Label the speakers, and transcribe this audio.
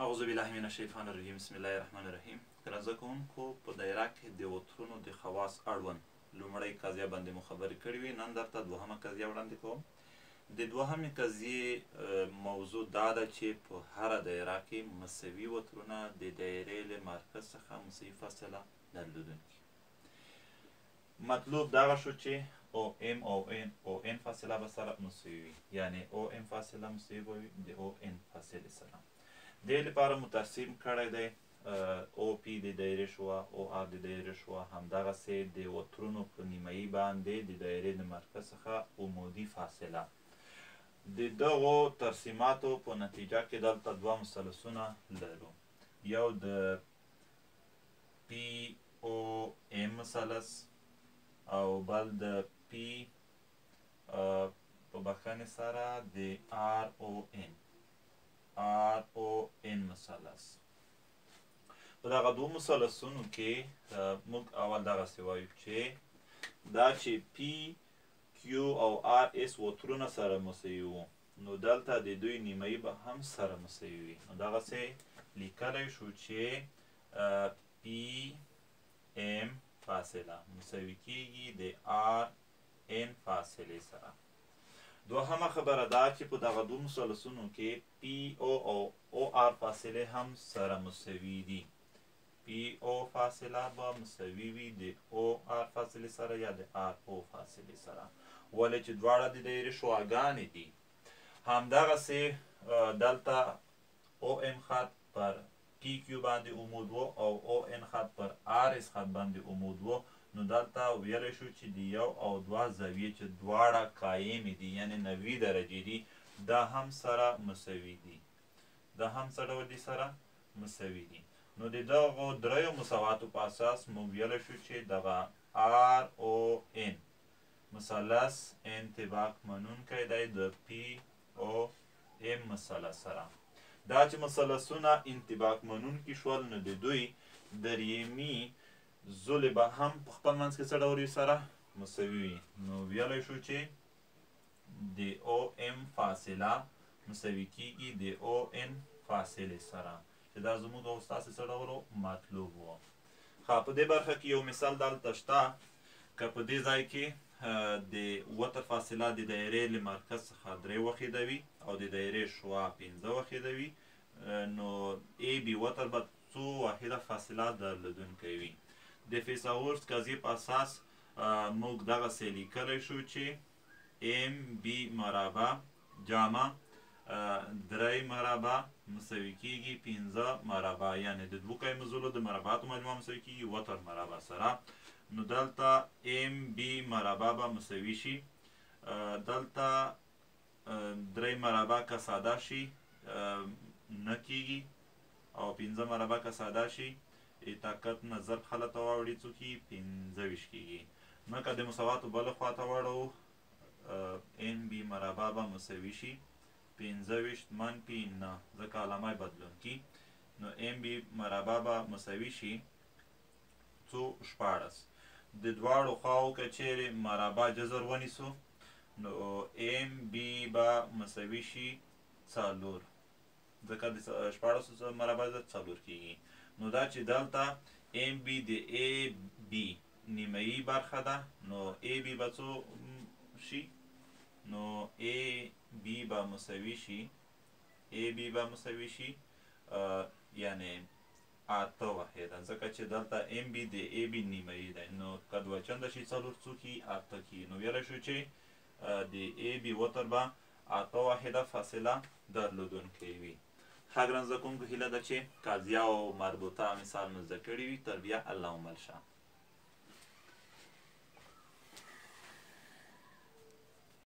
Speaker 1: اعوذ بالله من الشیطان الرجیم بسم الله الرحمن الرحیم. درنه کوونکو په دایره کې د وترونو د خواص اړوند لومړۍ قضیه باندې مو خبرې کړې وې. نن درته دوهمه قضیه وړاندې کوم. د دوهمې قضیې موضوع دا ده چې په هره دایره کې مساوي وترونه د دایرې له مرکز څخه مساوي فاصله درلودونکي. مطلوب دغه شو چې او ام او ان فاصله به سره مساوي وي، یعنی او ام فاصله مساوي به وي د او ان فاصلې سره. دې لپاره مترسم کړی دی او پی د دایرې شوه، او آر د دایرې شوه، همدغسې د وترونو په نیمایي باندې د دایرې د مرکز څخه عمودي فاصله. د دغو ترسیماتو په نتیجه کې دلته دوه مثلثونه لرو، یو د پی او ام مثلث او بل د پی په بخښنې سره د آر او ان مثلث. په دغه دوه مثلثونو کې موږ اول دغسې وایو چې دا چې پی کیو او آر اس وترونه سره مساوي وو، نو دلته د دوی نیمایي به هم سره مساوي وي. نو دغسې لیکلی شو چې پی ام فاصله مساوي کیږي د آر ان فاصلې سره. دوهمه خبره دا چې په دغه دوه مثلثونو کې پی او آر فاصلې هم سره مساوي دي. پی او فاصله به مساوي وي د او آر فاصلې سره یا د آر او فاصلې سره، ولې چې دواړه د دایرې شعاګانې دي. همدغسې دلته او ام خط پر پی کیو باندې عمود و او ان خط پر آر اس خط باندې عمود و، نو دلته ویلی شو چې د یو او دوه زاویې چې دواړه قایمې دي، یعنې 90 درجې دي، دا هم سره مساوي دي. دا هم څه ډول دي؟ سره مساوي دي. نو د دغو دریو مساواتو په اساس موږ ویلی شو چې دغه آر او ان مثلث انطباق منونکی دی د پی او ام مثلث سره. دا چې مثلثونه انطباق منونکي شول، نو د دوی دریمي زولې به هم په خپل منځ کې څه ډول وي؟ سره مساوي وي. نو ویلی شو چې د او ام فاصله مساوي کیږي د او ان فاصلې سره، چې دا زموږ او ستاسې څه ډول مطلوب و. ښه، په دې برخه کې یو مثال دلته شته. که په دې ځای کې د وتر فاصله د دایرې له مرکز څخه 3 وخېده وي او د دایرې شعاع 15 وخېده وي، نو ای بي وتر به څو واحده فاصله درلودونکی وي. د فیثاغورس قضیې په اساس موږ دغسې لیکلی شو چې ام بي مربع جامع 3 مربع مساوي کیږي 15 مربع، یعنې د دوو قایمو زولو د مربعاتو مجموعه مساوي کیږي وتر مربع سره. نو دلته ام بي مربع به مساوي شي، دلته 3 مربع که ساده شي نه کیږي، او 15 مربع که ساده شي طاقت نظر خله ته واوړي څو کیږي؟ 25 کیږي. نو که د مساواتو بله خوا ته واړو ان بي مربع به مساوي شي 25 منفي 9، ځکه علامه بدلون کی. نو ام بي مربع به مساوي شي 14. د دواړو خواو که چیرې مربع جذر ونیسو، نو ام بي به مساوي شي 4، ځکه د 14 مربع ضد 4 کیږي. نو دا چې دلته ام بي د ای بي نیمایي برخه ده، نو ای بي به څو شي؟ نو ای بي به مساوي شي یعنې 8 وحیده، ځکه چې دلته ام بي د ای بي نیمایي دی. نو که 2 چنده شي 4 څو کیږي؟ 8 کیږي. نو ویلی شو چې د ای بي وتر به 8 واحده فاصله درلودونکی وي. ښه ګران زده کوونکو، هیله ده چې قضیه او مربوطه مثال مو زده کړي وي. تر بیا اللهم الشا.